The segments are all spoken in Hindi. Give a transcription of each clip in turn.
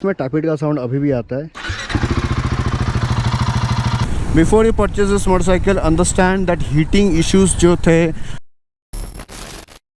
इसमें टैपिट का साउंड अभी भी आता है। Before you purchase this motorcycle understand that heating issues जो थे।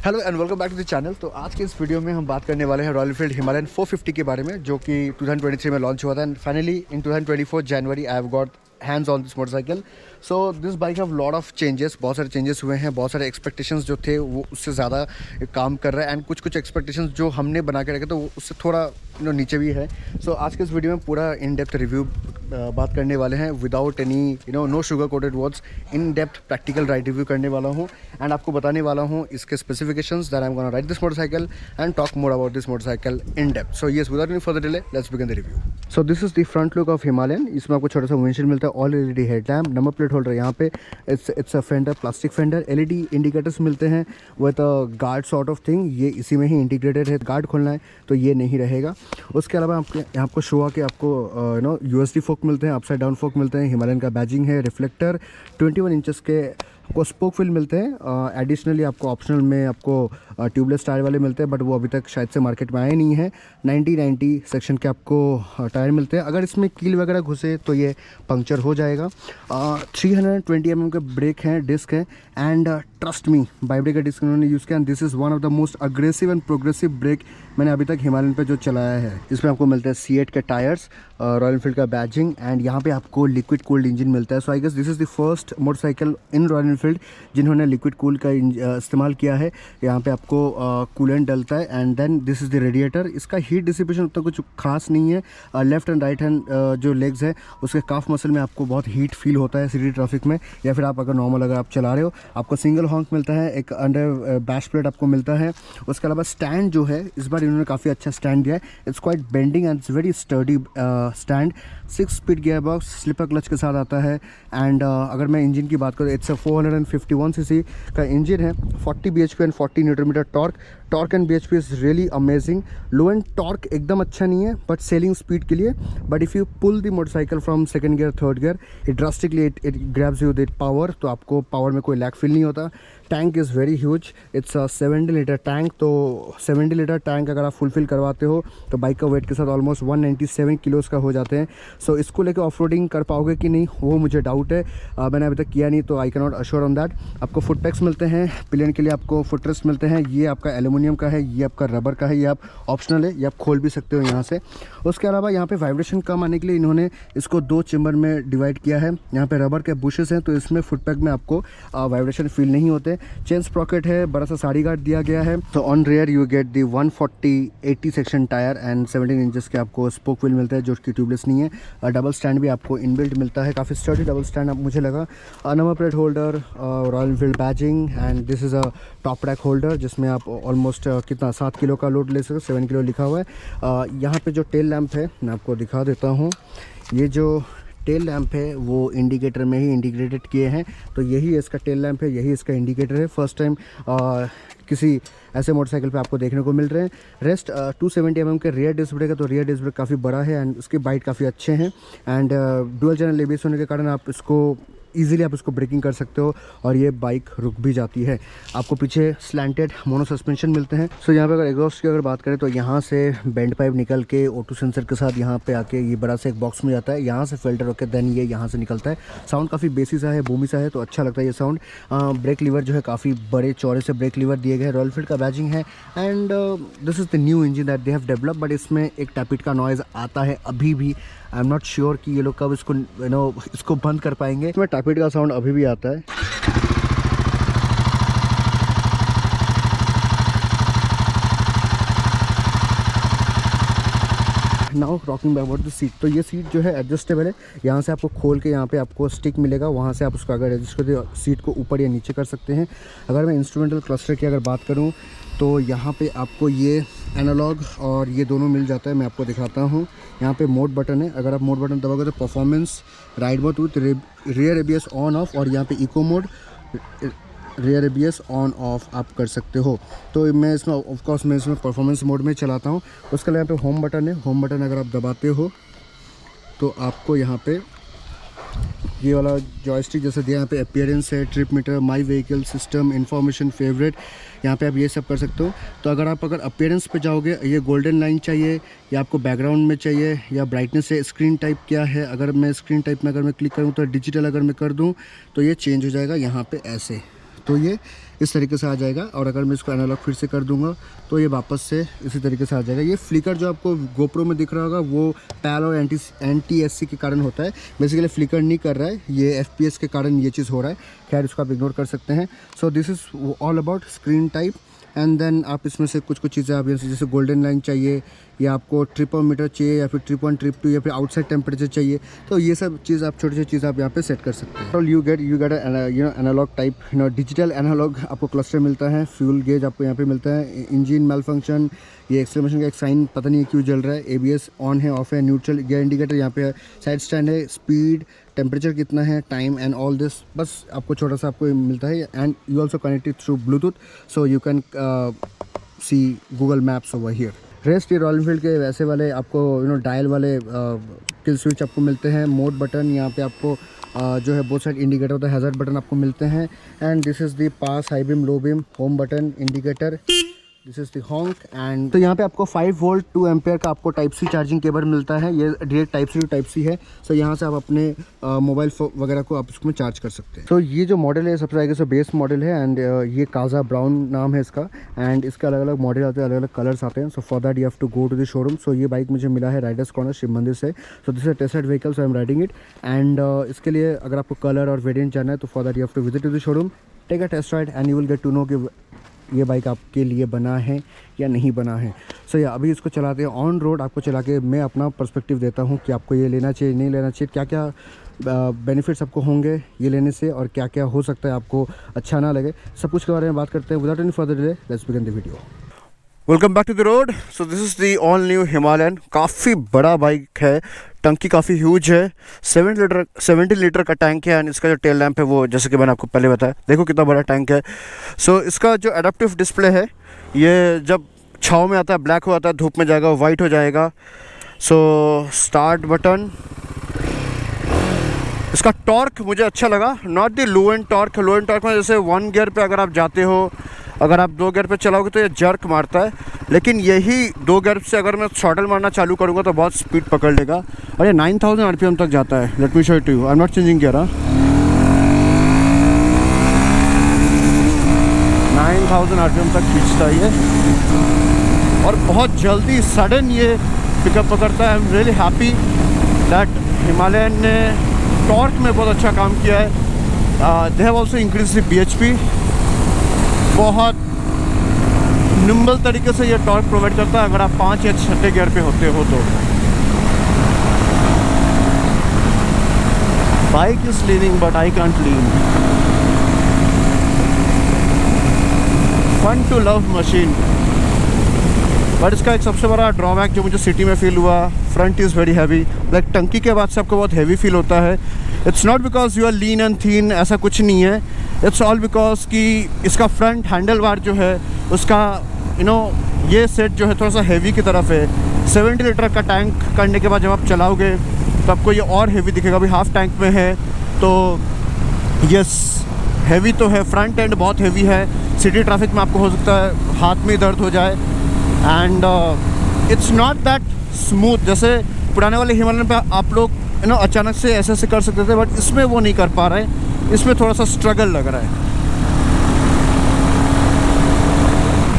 Hello and welcome back to the channel. तो आज के इस वीडियो में हम बात करने वाले हैं रॉयल एनफील्ड हिमालयन 450 के बारे में, जो कि 2023 में लॉन्च हुआ था and finally in 2024 January I have got hands on this motorcycle. So this bike have lot of changes, बहुत सारे चेंजेस हुए हैं, बहुत सारे एक्सपेक्टेशंस जो थे वो उससे ज़्यादा काम कर रहे हैं एंड कुछ एक्सपेक्टेशंस जो हमने बना के रखे तो उससे थोड़ा नीचे भी है। सो आज के इस वीडियो में पूरा इन डेप्थ रिव्यू बात करने वाले हैं without any no sugar coated words. In depth practical ride review करने वाला हूँ एंड आपको बताने वाला हूँ इसके specifications that I am gonna ride this motorcycle and talk more about this motorcycle in depth. So yes, without any further delay let's begin the review. So this is the front look of Himalayan. इसमें आपको छोटा सा विंडशील्ड मिलता है, all LED headlamp, number plate holder यहाँ पे, it's a fender, plastic fender, LED indicators मिलते हैं with a guard sort of thing. ये इसी में ही इंटीग्रेटेड है, गार्ड खोलना है तो ये नहीं रहेगा। उसके अलावा आपको शो आके आपको यूएसडी फोक मिलते हैं, अपसाइड डाउन फोक मिलते हैं, हिमालयन का बैजिंग है, रिफ्लेक्टर, 21 इंचेस के आपको स्पोक व्हील मिलते हैं। एडिशनली आपको ऑप्शनल में आपको ट्यूबलेस टायर वाले मिलते हैं, बट वो अभी तक शायद से मार्केट में आए नहीं है। 90 सेक्शन के आपको टायर मिलते हैं। अगर इसमें कील वगैरह घुसे तो ये पंक्चर हो जाएगा। 320 mm के ब्रेक हैं, डिस्क है एंड ट्रस्ट मी बाइब्रेक का डिस्क उन्होंने यूज़ किया and this is one of the most aggressive and progressive brake मैंने अभी तक हिमालयन पे जो चलाया है। इसमें आपको मिलते हैं C8 के टायर्स, रॉयल एनफील्ड का बैजिंग एंड यहाँ पे आपको लिक्विड कूल्ड इंजन मिलता है। So I guess this is the first motorcycle in Royal Enfield जिन्होंने लिक्विड कूल का इस्तेमाल किया है। यहाँ पे आपको कूलेंट डलता है and then this is the radiator. इसका हीट डिसिपेशन उतना कुछ खास नहीं है। लेफ्ट एंड राइट हैंड जो लेग्स है उसके काफ मसल में आपको बहुत हीट फील होता है सिटी ट्रैफिक में, या फिर आप अगर नॉर्मल अगर आप चला रहे हो। आपको सिंगल हॉन्क मिलता है, एक अंडर बैश प्लेट आपको मिलता है। उसके अलावा स्टैंड जो है इस बार इन्होंने काफ़ी अच्छा स्टैंड दिया है। It's quite bending and it's very sturdy stand. 6 speed gear box slipper clutch के साथ आता है एंड अगर मैं इंजन की बात करूँ इट्स 451 सीसी का इंजन है, 40 bhp and 40 newton metre torque and bhp is really amazing. Low end torque एकदम अच्छा नहीं है बट सेलिंग स्पीड के लिए, but if you pull the motorcycle from second gear third gear it drastically it grabs you that power, तो आपको पावर में कोई लैक फील नहीं होता। Tank is very huge, it's 70 litre tank. तो 70 लीटर टैंक अगर आप फुलफिल करवाते हो तो बाइक का वेट के साथ ऑलमोस्ट 197 किलोज़ का हो जाते हैं। सो इसको लेकर ऑफ रोडिंग कर पाओगे कि नहीं वो मुझे डाउट है, मैंने अभी तक किया नहीं तो I can not assure on that. आपको फुट पैक्स मिलते हैं, पिलियन के लिए आपको फुट रेस्ट मिलते हैं। ये आपका एल्यूमिनियम का है, ये आपका रबर का है, ये आप ऑप्शनल है, ये आप खोल भी सकते हो यहाँ से। उसके अलावा यहाँ पे वाइब्रेशन कम आने के लिए इन्होंने इसको 2 चेम्बर में डिवाइड किया है। यहाँ पे रबर के बुशेस हैं तो इसमें फुट पैक में आपको वाइब्रेशन फील नहीं होते। चेन स्प्रॉकेट है, बड़ा सा साड़ी गार्ड दिया गया है। तो on rear you get the 140/80 section tyre and 17 inches के आपको स्पोक व्हील मिलता है जो कि ट्यूबलेस नहीं है। डबल स्टैंड भी आपको इनबिल्ट मिलता है, काफ़ी स्टर्डी डबल स्टैंड मुझे लगा। Number plate holder, royal Enfield badging and this is a top rack holder जिसमें आप ऑलमोस्ट कितना 7 किलो का लोड ले सकते हो, 7 किलो लिखा हुआ है। यहाँ पे जो टेल लैंप है मैं आपको दिखा देता हूँ। ये जो टेल लैंप है वो इंडिकेटर में ही इंटीग्रेटेड किए हैं, तो यही इसका टेल लैंप है, यही इसका इंडिकेटर है। फर्स्ट टाइम किसी ऐसे मोटरसाइकिल पे आपको देखने को मिल रहे हैं। रेस्ट 270 mm के रियर डिस्क ब्रेक है, तो रियर डिस्क ब्रेक काफ़ी बड़ा है एंड उसके बाइट काफ़ी अच्छे हैं एंड डुअल चैनल एबीएस होने के कारण आप इसको ईजिली आप इसको ब्रेकिंग कर सकते हो और ये बाइक रुक भी जाती है। आपको पीछे स्लैंटेड मोनो सस्पेंशन मिलते हैं। सो यहाँ पे अगर एग्जॉस्ट की अगर बात करें तो यहाँ से बेंड पाइप निकल के O2 सेंसर के साथ यहाँ पे आके ये बड़ा सा एक बॉक्स में जाता है, यहाँ से फिल्टर होकर देन ये यहाँ से निकलता है। साउंड काफ़ी बेसी सा है, बूमी सा है, तो अच्छा लगता है ये साउंड। ब्रेक लीवर जो है काफ़ी बड़े चौड़े से ब्रेक लीवर दिए गए, रॉयल एनफील्ड का बैजिंग है and this is the new engine that they have develop, but इसमें एक टैपिट का नॉइज़ आता है अभी भी। आई एम नॉट श्योर कि ये लोग कब इसको इसको बंद कर पाएंगे। इसमें टैपिट का साउंड अभी भी आता है। Now talking about the seat, तो ये सीट जो है एडजस्टेबल है। यहाँ से आपको खोल के यहाँ पे आपको स्टिक मिलेगा, वहाँ से आप उसको अगर एडजस्ट कर दे सीट को ऊपर या नीचे कर सकते हैं। अगर मैं इंस्ट्रूमेंटल क्लस्टर की अगर बात करूँ तो यहाँ पे आपको ये एनालॉग और ये दोनों मिल जाता है। मैं आपको दिखाता हूँ, यहाँ पे मोड बटन है, अगर आप मोड बटन दबाओगे तो performance, ride mode with rear ABS on off, और यहाँ पे eco mode, rear ABS on off आप कर सकते हो। तो मैं इसमें ऑफकोर्स मैं इसमें परफॉर्मेंस मोड में चलाता हूँ। उसके लिए यहाँ पे होम बटन है, होम बटन अगर आप दबाते हो तो आपको यहाँ पे ये वाला जॉयस्टिक जैसे दिया, यहाँ पे अपीयरेंस है, trip meter, my vehicle, system, information, favourite, यहाँ पे आप ये सब कर सकते हो। तो अगर अपीयरेंस पे जाओगे, ये गोल्डन लाइन चाहिए या आपको बैकग्राउंड में चाहिए या ब्राइटनेस है, स्क्रीन टाइप क्या है, अगर मैं स्क्रीन टाइप में अगर मैं क्लिक करूँ तो डिजिटल अगर मैं कर दूँ तो ये चेंज हो जाएगा यहाँ पे ऐसे, तो ये इस तरीके से आ जाएगा। और अगर मैं इसको एनालॉग फिर से कर दूंगा तो ये वापस से इसी तरीके से आ जाएगा। ये फ्लिकर जो आपको गोप्रो में दिख रहा होगा वो पैल और NTSC के कारण होता है, बेसिकली फ्लिकर नहीं कर रहा है, ये FPS के कारण ये चीज़ हो रहा है। खैर इसको आप इग्नोर कर सकते हैं। So this is all about screen type. And then आप इसमें से कुछ चीज़ें आप जैसे गोल्डन लाइन चाहिए या आपको ट्रिपोमीटर चाहिए या फिर ट्रिप 1 ट्रिप 2 या फिर आउटसाइड टेम्परेचर चाहिए, तो ये सब चीज़ आप छोटी चीज़ आप यहाँ पे सेट कर सकते हैं। You get analogue type digital analogue आपको क्लस्टर मिलता है, फ्यूल गेज आपको यहाँ पे मिलता है, इंजन मेल फंक्शन, ये एक्सक्लेमेशन का एक साइन पता नहीं क्यों जल रहा है, ABS ऑन है ऑफ है, न्यूट्रल गियर इंडिकेटर यहाँ पे है, साइड स्टैंड है, स्पीड, टेम्परेचर कितना है, टाइम एंड ऑल दिस बस आपको छोटा सा आपको मिलता है। And you also connected through Bluetooth, so you can C Google maps over here. Rest ये रॉयल एनफील्ड के वैसे वाले आपको डायल वाले किल स्विच आपको मिलते हैं, मोड बटन यहाँ पे आपको जो है बोथ साइड इंडिकेटर होता है, हैज़र्ड बटन आपको मिलते हैं। And this is the pass, high beam, low beam, home button, indicator, this is the हॉन्क। And तो यहाँ पे आपको 5 वोल्ट 2 एम्पेयर का आपको टाइप सी चार्जिंग केबल मिलता है, ये direct type C to type C है। सो यहाँ से आप अपने मोबाइल वगैरह को आप इसमें चार्ज कर सकते हैं। तो ये जो मॉडल है सबसे आगे से बेस मॉडल है एंड ये काजा ब्राउन नाम है इसका। एंड इसके अलग अलग मॉडल आते हैं, अलग अलग कलर्स आते हैं। So for that you have to go to the showroom. So ये बाइक मुझे मिला है राइडर्स कॉर्नर शिव मंदिर से। सो this is tested vehicle, so I am riding it. And इसके लिए अगर आपको कलर और वेरिएंट जानना है तो for that you have to visit to the showroom, take a test ride and you will get to know कि ये बाइक आपके लिए बना है या नहीं बना है। सो या अभी इसको चलाते हैं ऑन रोड, आपको चला के मैं अपना पर्सपेक्टिव देता हूँ कि आपको ये लेना चाहिए नहीं लेना चाहिए, क्या क्या बेनिफिट्स आपको होंगे ये लेने से और क्या क्या हो सकता है आपको अच्छा ना लगे, सब कुछ के बारे में बात करते हैं। Without any further delay let's begin the video. Welcome back to the road. So this is the all new Himalayan. काफ़ी बड़ा बाइक है, टंकी काफ़ी ह्यूज है, 70 लीटर का टैंक है। एंड इसका जो टेल लैंप है वो जैसे कि मैंने आपको पहले बताया, देखो कितना बड़ा टैंक है। सो इसका जो एडाप्टिव डिस्प्ले है ये जब छाँव में आता है ब्लैक हो जाता है, धूप में जाएगा वाइट हो जाएगा। सो स्टार्ट बटन, इसका टॉर्क मुझे अच्छा लगा, not the low end torque. Low end torque में जैसे 1 गियर पे अगर आप जाते हो, अगर आप 2 गियर पे चलाओगे तो ये जर्क मारता है, लेकिन यही 2 गियर से अगर मैं थ्रॉटल मारना चालू करूँगा तो बहुत स्पीड पकड़ लेगा। और ये 9000 RPM तक जाता है। Let me show it to you, I am not changing gear. 9000 RPM तक खींचता है ये और बहुत जल्दी सडन ये पिकअप पकड़ता है। I am really happy that Himalayan ने टॉर्क में बहुत अच्छा काम किया है। They have also increase the BHP, बहुत निम्बल तरीके से ये टॉर्क प्रोवाइड करता है अगर आप 5 या 6 गियर पे होते हो तो। Bike is leaning but I can't lean. Fun to love machine. But इसका एक सबसे बड़ा ड्रॉबैक जो मुझे सिटी में फील हुआ, front is very heavy. Like टंकी के बाद से आपको बहुत हैवी फील होता है। It's not because you are lean and thin, ऐसा कुछ नहीं है। इट्स ऑल बिकॉज कि इसका फ्रंट हैंडल बार जो है उसका ये सेट जो है थोड़ा सा हैवी की तरफ है। 70 लीटर का टैंक करने के बाद जब आप चलाओगे तो आपको ये और हैवी दिखेगा। अभी हाफ टैंक में है तो यस हैवी तो है, फ्रंट एंड बहुत हैवी है। सिटी ट्रैफिक में आपको हो सकता है हाथ में दर्द हो जाए। And it's not that smooth जैसे पुराने वाले हिमालयन पे आप लोग अचानक से ऐसे कर सकते थे, बट इसमें वो नहीं कर पा रहे, इसमें थोड़ा सा स्ट्रगल लग रहा है।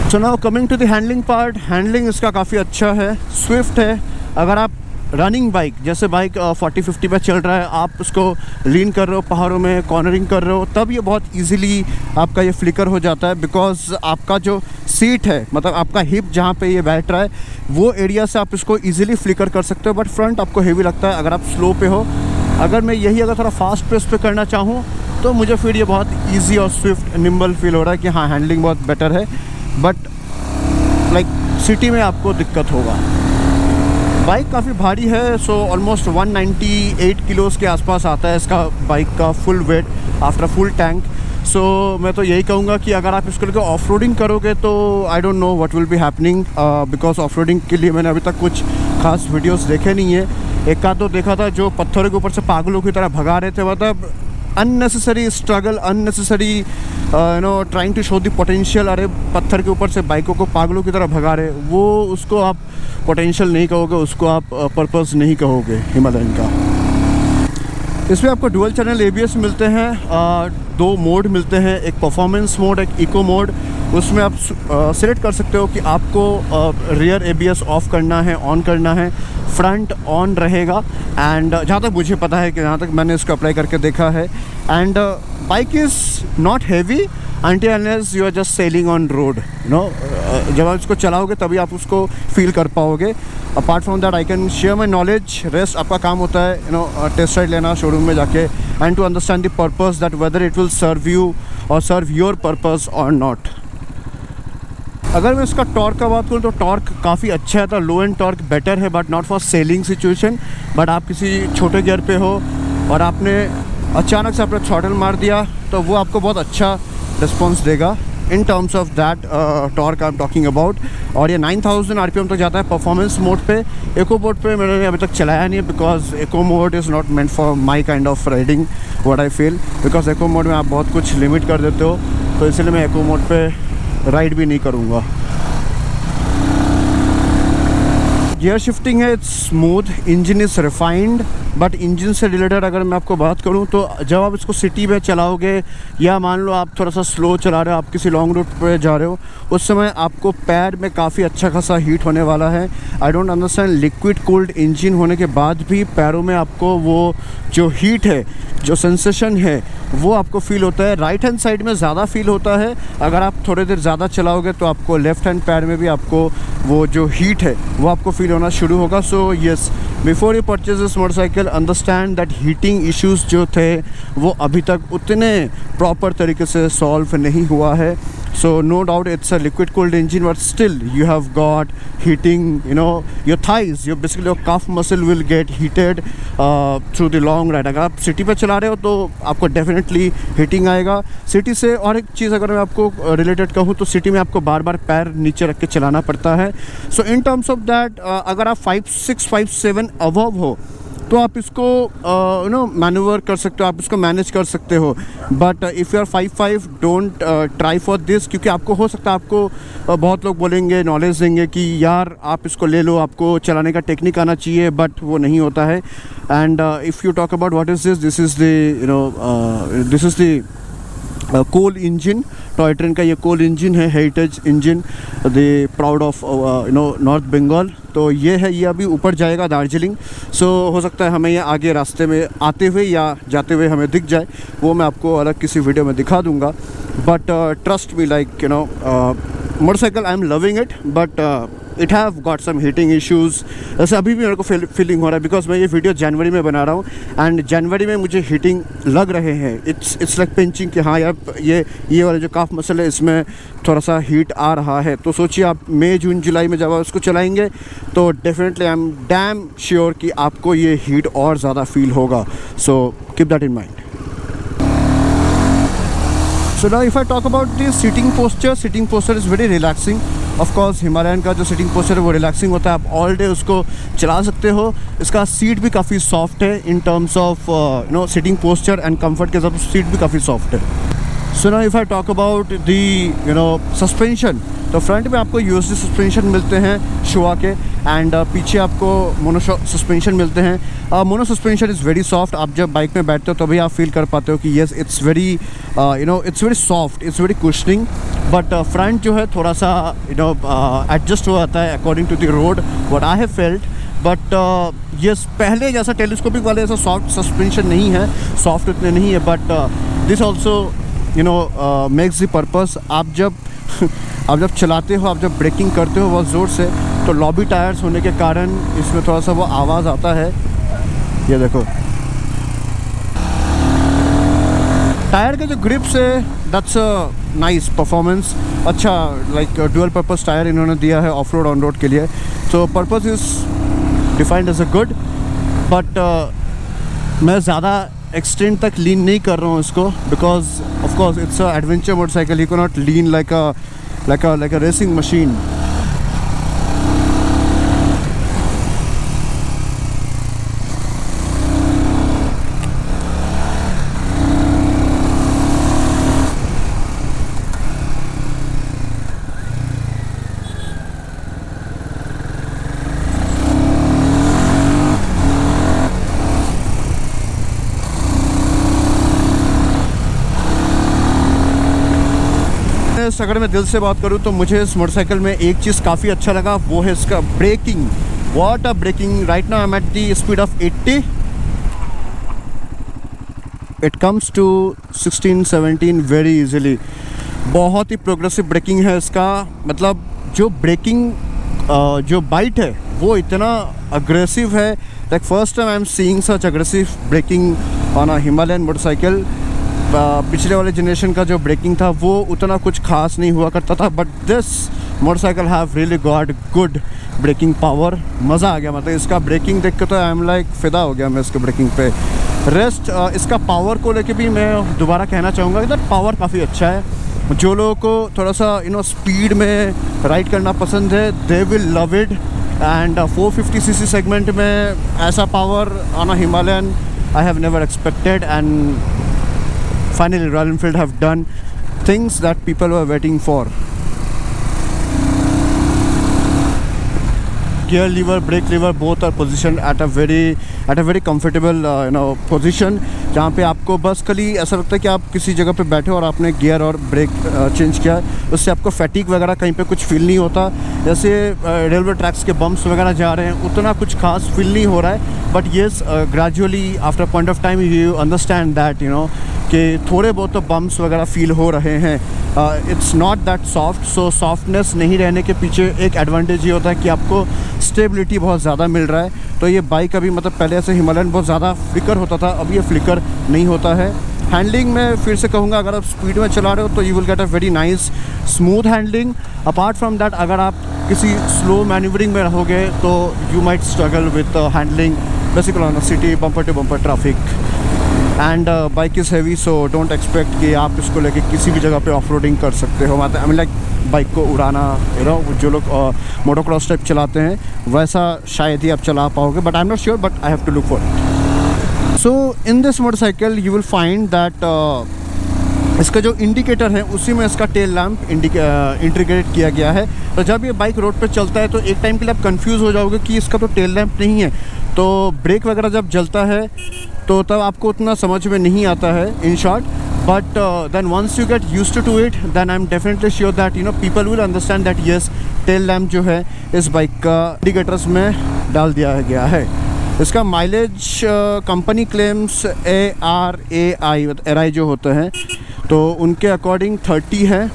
So now coming to the handling part. Handling इसका काफ़ी अच्छा है, स्विफ्ट है। अगर आप रनिंग बाइक जैसे बाइक 40-50 पे चल रहा है, आप उसको लीन कर रहे हो, पहाड़ों में कॉर्नरिंग कर रहे हो, तब ये बहुत इजीली आपका ये फ्लिकर हो जाता है। बिकॉज आपका जो सीट है, मतलब आपका हिप जहाँ पे ये बैठ रहा है वो एरिया से आप इसको इजीली फ्लिकर कर सकते हो। बट फ्रंट आपको हेवी लगता है अगर आप स्लो पे हो। अगर मैं यही अगर थोड़ा फास्ट पेस पे करना चाहूँ तो मुझे फिर ये बहुत ईजी और स्विफ्ट निम्बल फील हो रहा है कि हाँ हैंडलिंग बहुत बेटर है। बट लाइक सिटी में आपको दिक्कत होगा। बाइक काफ़ी भारी है, सो ऑलमोस्ट 198 किलोज़ के आसपास आता है इसका बाइक का full weight after full tank. So मैं तो यही कहूँगा कि अगर आप इसको लेकर ऑफ रोडिंग करोगे तो I don't know what will be happening, because off roading के लिए मैंने अभी तक कुछ खास वीडियोस देखे नहीं है। एक का तो देखा था जो पत्थरों के ऊपर से पागलों की तरह भगा रहे थे, मतलब unnecessary struggle, unnecessary trying to show the potential. अरे पत्थर के ऊपर से बाइकों को पागलों की तरह भगा रहे, वो उसको आप पोटेंशियल नहीं कहोगे, उसको आप पर्पस नहीं कहोगे हिमालयन का। इसमें आपको डुअल चैनल ABS मिलते हैं, 2 मोड मिलते हैं, एक परफॉर्मेंस मोड, एक इको मोड। उसमें आप सिलेक्ट कर सकते हो कि आपको रियर ABS ऑफ करना है, ऑन करना है, फ्रंट ऑन रहेगा। एंड जहाँ तक मुझे पता है कि जहाँ तक मैंने इसको अप्लाई करके देखा है, and bike is not heavy until unless you are just sailing on road, जब आप इसको चलाओगे तभी आप उसको फील कर पाओगे। Apart from that I can share my knowledge. Rest आपका काम होता है टेस्ट राइड लेना शोरूम में जाके, and to understand the purpose that whether it will serve you or serve your purpose or not. अगर मैं इसका टॉर्क का बात करूँ तो टॉर्क काफ़ी अच्छा है, तो लो एंड टॉर्क बेटर है, but not for selling situation. But आप किसी छोटे गियर पे हो और आपने अचानक से अपना थ्रॉटल मार दिया तो वो आपको बहुत अच्छा रिस्पॉन्स देगा। In terms of that torque I am talking about. और ये 9000 RPM तक जाता है परफॉर्मेंस मोड पे। एको मोड पे मैंने अभी तक चलाया नहीं है, because echo mode is not meant for my kind of riding, what I feel, because echo mode में आप बहुत कुछ लिमिट कर देते हो, तो इसलिए मैं एको मोड पे राइड भी नहीं करूँगा। गियर शिफ्टिंग है, it's smooth, engine is refined. But engine से रिलेटेड अगर मैं आपको बात करूं तो जब आप इसको सिटी में चलाओगे, या मान लो आप थोड़ा सा स्लो चला रहे हो, आप किसी लॉन्ग रूट पे जा रहे हो, उस समय आपको पैर में काफ़ी अच्छा खासा हीट होने वाला है। I don't understand, liquid cooled engine होने के बाद भी पैरों में आपको वो जो हीट है, जो सेंसेशन है, वो आपको फील होता है। राइट हैंड साइड में ज़्यादा फील होता है। अगर आप थोड़ी देर ज़्यादा चलाओगे तो आपको लेफ़्ट हैंड पैर में भी आपको वो जो हीट है वो आपको फील होना शुरू होगा। So yes, before you purchase this motorcycle understand that heating issues जो थे वो अभी तक उतने प्रॉपर तरीके से सॉल्व नहीं हुआ है। So no doubt it's a liquid cooled engine, but still you have got heating, your thighs, basically your calf muscle will get heated through the long ride। अगर आप सिटी पे चला रहे हो तो आपको डेफिनेटली हीटिंग आएगा। सिटी से और एक चीज़ अगर मैं आपको रिलेटेड कहूँ तो सिटी में आपको बार बार पैर नीचे रख के चलाना पड़ता है। सो इन टर्म्स ऑफ दैट अगर आप 5'6", 5'7" अबव हो तो आप इसको मैन्यूवर कर सकते हो, आप इसको मैनेज कर सकते हो। But if you are 5'5", don't try for this, क्योंकि आपको हो सकता है आपको बहुत लोग बोलेंगे, नॉलेज देंगे कि यार आप इसको ले लो, आपको चलाने का टेक्निक आना चाहिए, बट वो नहीं होता है। And if you talk about what is this, this is the coal engine. Toy train का ये कोल इंजन है, heritage engine, the proud of North Bengal. तो ये है, ये अभी ऊपर जाएगा दार्जिलिंग। सो हो सकता है हमें ये आगे रास्ते में आते हुए या जाते हुए हमें दिख जाए, वो मैं आपको अलग किसी वीडियो में दिखा दूंगा। But trust me, like motorcycle I am loving it, but it have got some heating issues. ऐसे अभी भी मेरे को फीलिंग हो रहा है, बिकॉज मैं ये वीडियो जनवरी में बना रहा हूँ एंड जनवरी में मुझे हीटिंग लग रहे हैं। इट्स लाइक पिंचिंग कि हाँ यार ये वाला जो काफ मसल है इसमें थोड़ा सा हीट आ रहा है। तो सोचिए आप मई जून जुलाई में जब आप उसको चलाएंगे तो definitely I am damn sure कि आपको ये हीट और ज़्यादा फील होगा। So keep that in mind. So now if I talk about the sitting posture is very relaxing. Of course Himalayan का जो सिटिंग पोस्चर है वो रिलैक्सिंग होता है, आप ऑल डे उसको चला सकते हो। इसका सीट भी काफ़ी सॉफ्ट है in terms of sitting posture and comfort के हिसाब से सीट भी काफ़ी सॉफ्ट है। So now if I talk about the suspension, तो फ्रंट में आपको यूएसडी सस्पेंशन मिलते हैं शुआ के, एंड पीछे आपको मोनो सस्पेंशन मिलते हैं। Mono suspension is very soft. आप जब बाइक में बैठते हो तभी आप फील कर पाते हो कि yes it's very it's very soft, it's very cushioning. But front जो है थोड़ा सा एडजस्ट हो जाता है according to the road, what I have felt. But yes, पहले जैसा टेलीस्कोपिक वाले ऐसा सॉफ्ट सस्पेंशन नहीं है, सॉफ्ट इतने नहीं है, but this also makes the purpose. आप जब चलाते हो, आप जब ब्रेकिंग करते हो बहुत ज़ोर से, तो लॉबी टायर्स होने के कारण इसमें थोड़ा सा वो आवाज़ आता है। ये देखो टायर के जो ग्रिप्स है, दैट्स अ नाइस परफॉर्मेंस। अच्छा, लाइक डुअल पर्पस टायर इन्होंने दिया है ऑफ रोड ऑन रोड के लिए। So purpose is defined as a good, but मैं ज़्यादा एक्सटेंड तक लीन नहीं कर रहा हूँ इसको, because of course it's a adventure motorcycle, you can not lean like a racing machine. Honest अगर मैं दिल से बात करूँ तो मुझे इस मोटरसाइकिल में एक चीज़ काफ़ी अच्छा लगा, वो है इसका braking. What a braking! Right now I am at the speed of 80, it comes to 16-17 very easily. बहुत ही प्रोग्रेसिव ब्रेकिंग है इसका, मतलब जो ब्रेकिंग जो बाइट है वो इतना अग्रेसिव है। Like first time I am seeing such aggressive braking on a Himalayan motorcycle. पिछले वाले जनरेशन का जो ब्रेकिंग था वो उतना कुछ खास नहीं हुआ करता था, but this motorcycle have really got good braking power. मज़ा आ गया, मतलब इसका ब्रेकिंग देख के तो आई एम लाइक फ़िदा हो गया मैं इसके ब्रेकिंग पे। रेस्ट इसका पावर को लेके भी मैं दोबारा कहना चाहूँगा कि पावर काफ़ी अच्छा है। जो लोगों को थोड़ा सा स्पीड में राइड करना पसंद है, they will love it. And 450cc segment में ऐसा power on a Himalayan I have never expected, and finally Royal Enfield have done things that people were waiting for. Gear lever, brake lever, both are position at a very comfortable position, जहाँ पे आपको बस खाली ऐसा लगता है कि आप किसी जगह पे बैठे और आपने गियर और ब्रेक चेंज किया, उससे आपको फैटिक वगैरह कहीं पे कुछ फील नहीं होता। जैसे रेलवे ट्रैक्स के बम्प्स वगैरह जा रहे हैं उतना कुछ खास फील नहीं हो रहा है, but yes gradually after point of time you understand that कि थोड़े बहुत तो बम्प्स वगैरह फील हो रहे हैं। It's not that soft, so softness नहीं रहने के पीछे एक एडवांटेज ये होता है कि आपको स्टेबिलिटी बहुत ज़्यादा मिल रहा है। तो ये बाइक अभी मतलब पहले ऐसे हिमालयन बहुत ज़्यादा फ्लिकर होता था, अब ये फ्लिकर नहीं होता है। हैंडलिंग में फिर से कहूँगा, अगर आप स्पीड में चला रहे हो तो you will get a very nice smooth handling. Apart from that, अगर आप किसी स्लो मैन्यूवरिंग में रहोगे तो you might struggle with handling basically on city bumper to bumper traffic. And bike is heavy, so don't expect कि आप इसको लेके किसी भी जगह पे ऑफ रोडिंग कर सकते हो। मतलब आई मीन लाइक बाइक को उड़ाना, जो लोग मोटोक्रॉस टाइप चलाते हैं वैसा शायद ही आप चला पाओगे, but I am not sure, but I have to look for it. So in this motorcycle you will find that इसका जो इंडिकेटर है उसी में इसका टेल लैम्प इंटीग्रेट किया गया है। तो जब ये बाइक रोड पे चलता है तो एक टाइम के लिए आप कंफ्यूज हो जाओगे कि इसका तो टेल लैम्प नहीं है, तो ब्रेक वगैरह जब जलता है तो तब आपको उतना समझ में नहीं आता है in short. But then once you get used to it, then I'm definitely sure that people will understand that yes, tail lamp जो है इस बाइक का इंडिकेटर्स में डाल दिया गया है। इसका माइलेज कंपनी क्लेम्स ARAI जो होते हैं तो उनके अकॉर्डिंग 30 है,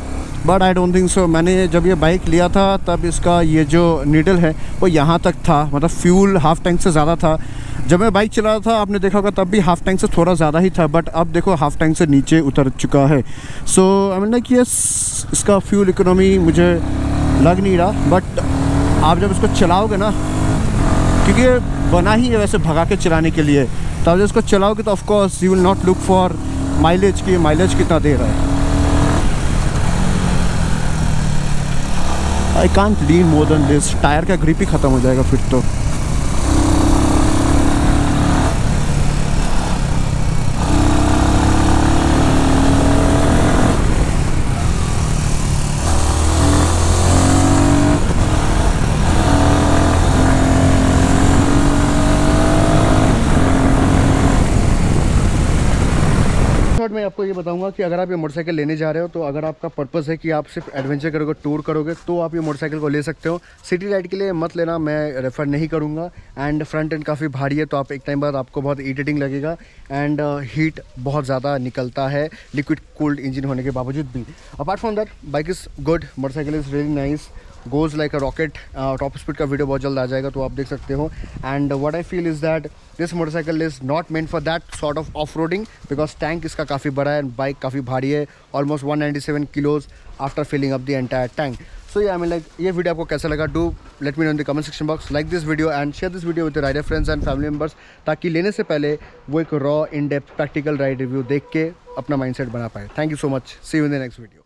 but I don't think so. मैंने जब ये बाइक लिया था तब इसका ये जो नीडल है वो यहाँ तक था, मतलब फ्यूल हाफ टैंक से ज़्यादा था। जब मैं बाइक चला रहा था आपने देखा होगा तब भी हाफ टैंक से थोड़ा ज़्यादा ही था, बट अब देखो हाफ टैंक से नीचे उतर चुका है। So I mean like yes, इसका फ्यूल इकोनॉमी मुझे लग नहीं रहा, बट आप जब इसको चलाओगे ना, क्योंकि ये बना ही है वैसे भगा के चलाने के लिए, तो आप जब इसको चलाओगे तो of course you will not look for mileage की माइलेज कितना दे रहा है। आई can't lean more than this, tyre का ग्रिप ही ख़त्म हो जाएगा फिर तो। मैं आपको ये बताऊंगा कि अगर आप ये मोटरसाइकिल लेने जा रहे हो तो अगर आपका पर्पस है कि आप सिर्फ एडवेंचर करोगे, टूर करोगे, तो आप ये मोटरसाइकिल को ले सकते हो। सिटी राइड के लिए मत लेना, मैं रेफ़र नहीं करूंगा। एंड फ्रंट एंड काफ़ी भारी है तो आप एक टाइम बाद आपको बहुत इरिटेटिंग लगेगा, एंड हीट बहुत ज़्यादा निकलता है लिक्विड कूल्ड इंजन होने के बावजूद भी। Apart from that bike is good, motorcycle is really nice, goes like a rocket. Top speed का वीडियो बहुत जल्द आ जाएगा तो आप देख सकते हो। And what I feel is that this motorcycle is not meant for that sort of off roading, because tank इसका काफ़ी बड़ा है, बाइक काफ़ी भारी है, almost 197 kilos after filling up the entire tank. So I mean like ये वीडियो आपको कैसा लगा, do let me know in the comment section box. Like this video and share this video with rider friends and family members, ताकि लेने से पहले वो एक raw in depth practical ride review देख के अपना माइंडसेट बना पाए। Thank you so much, see you in the next video.